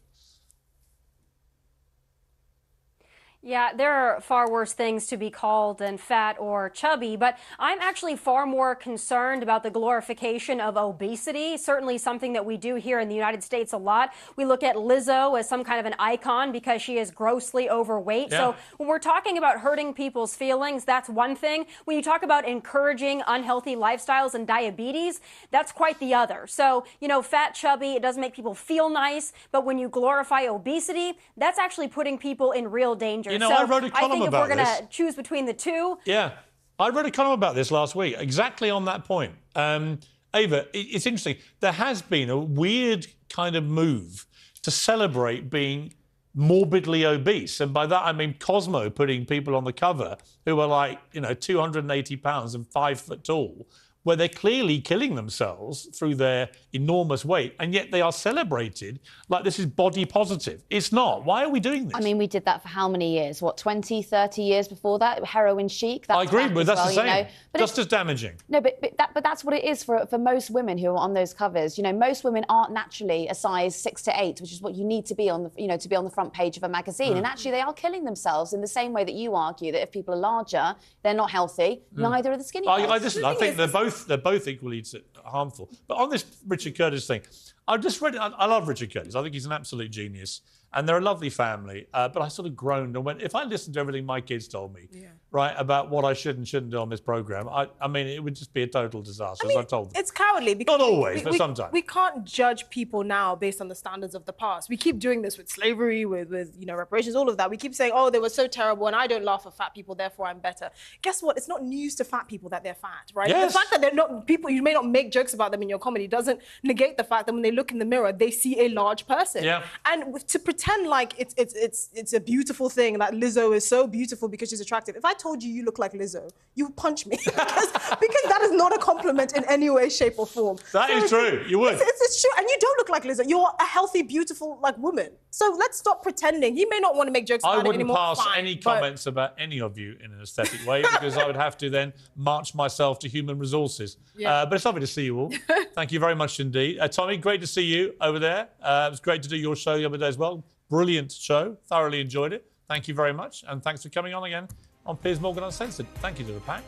Yeah, there are far worse things to be called than fat or chubby, but I'm actually far more concerned about the glorification of obesity, certainly something that we do here in the United States a lot. We look at Lizzo as some kind of an icon because she is grossly overweight. Yeah. So when we're talking about hurting people's feelings, that's one thing. When you talk about encouraging unhealthy lifestyles and diabetes, that's quite the other. So, you know, fat, chubby, it does make people feel nice, but when you glorify obesity, that's actually putting people in real danger. You know, so I wrote a column think about if we're going this. to choose between the two. Yeah, I wrote a column about this last week, exactly on that point. Ava, it's interesting. There has been a weird kind of move to celebrate being morbidly obese. And by that, I mean Cosmo putting people on the cover who are like, you know, 280 pounds and 5 foot tall, where they're clearly killing themselves through their enormous weight, and yet they are celebrated like this is body positive. It's not. Why are we doing this? I mean, we did that for how many years? What, 20, 30 years before that? Heroin chic? I agree, but that's the same. You know? But just as damaging. No, but that's what it is for most women who are on those covers. You know, most women aren't naturally a size 6 to 8, which is what you need to be on the, you know, to be on the front page of a magazine. And actually, they are killing themselves in the same way that you argue that if people are larger, they're not healthy. Neither are the skinny girls. I think they're both equally harmful. But on this Richard Curtis thing, I just read it. I love Richard Curtis. I think he's an absolute genius. And they're a lovely family. But I sort of groaned and went, if I listened to everything my kids told me, right, about what I should and shouldn't do on this programme, I mean, it would just be a total disaster, as I've told them. It's cowardly because Not always, but sometimes. We can't judge people now based on the standards of the past. We keep doing this with slavery, with you know, reparations, all of that. We keep saying, oh, they were so terrible and I don't laugh at fat people, therefore I'm better. Guess what? It's not news to fat people that they're fat, right? Yes. The fact that they're not people, you may not make jokes about them in your comedy, doesn't negate the fact that when they look in the mirror, they see a large person. Yeah. And to pretend like it's a beautiful thing, that Lizzo is so beautiful because she's attractive. If I told you look like Lizzo, you would punch me because that is not a compliment in any way, shape or form. That is true. You would. It's true. And you don't look like Lizzo. You're a healthy, beautiful, like, woman. So let's stop pretending. He may not want to make jokes about it anymore. I wouldn't pass Fine, any comments about any of you in an aesthetic way because I would have to then march myself to human resources. Yeah. But it's lovely to see you all. Thank you very much indeed. Tommy, great to see you over there. It was great to do your show the other day as well. Brilliant show. Thoroughly enjoyed it. Thank you very much. And thanks for coming on again on Piers Morgan Uncensored. Thank you to the pack.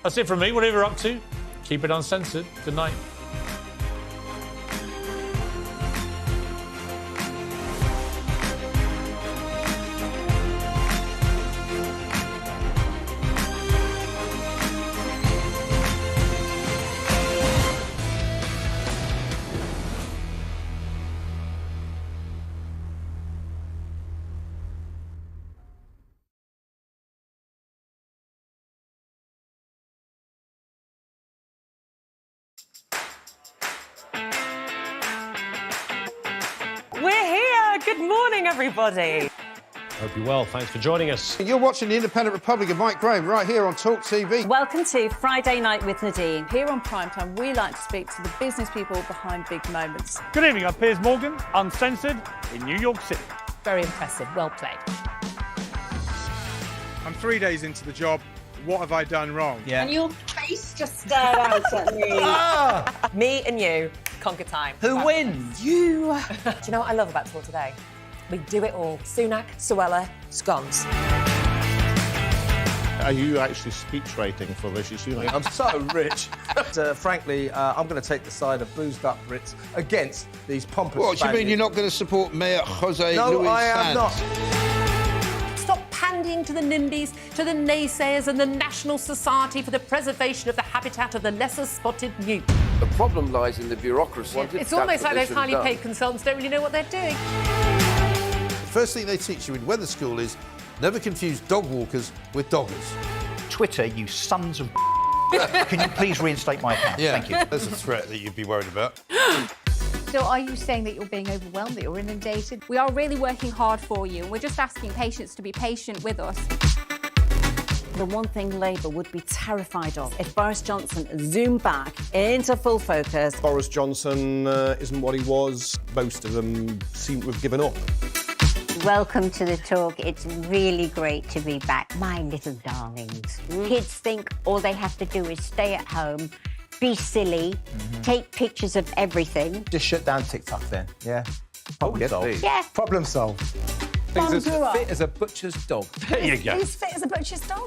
That's it from me. Whatever you're up to, keep it uncensored. Good night. We're here. Good morning, everybody. Hope you're well. Thanks for joining us. You're watching the Independent Republic of Mike Graham right here on TalkTV. Welcome to Friday Night with Nadine. Here on Primetime, we like to speak to the business people behind big moments. Good evening, I'm Piers Morgan, Uncensored, in New York City. Very impressive. Well played. I'm 3 days into the job. What have I done wrong? Yeah. And your face just stared out at me. Me and you, conquer time. Who wins? You. Do you know what I love about Tour Today? We do it all. Sunak, Suella, scones. Are you actually speech rating for Rishi Sunak? I'm so rich. Frankly, I'm going to take the side of boozed up Brits against these pompous What, do you mean Spaniards. you're not going to support Mayor Jose No, Luis I am Sanz? not. Stop pandying to the NIMBYs, to the naysayers and the National Society for the Preservation of the Habitat of the Lesser Spotted Newt. The problem lies in the bureaucracy. It's almost like those highly paid consultants don't really know what they're doing. The first thing they teach you in weather school is never confuse dog walkers with doggers. Twitter, you sons of Can you please reinstate my account? Yeah, Thank you. there's a threat that you'd be worried about. So are you saying that you're being overwhelmed, that you're inundated? We are really working hard for you, and we're just asking patients to be patient with us. The one thing Labour would be terrified of if Boris Johnson zoomed back into full focus. Boris Johnson isn't what he was. Most of them seem to have given up. Welcome to the talk. It's really great to be back. My little darlings. Kids think all they have to do is stay at home, be silly, take pictures of everything. Just shut down TikTok then, yeah? Problem solved. Yeah. Problem solved. He's as as fit fit as a butcher's dog. There you go. He's fit as a butcher's dog.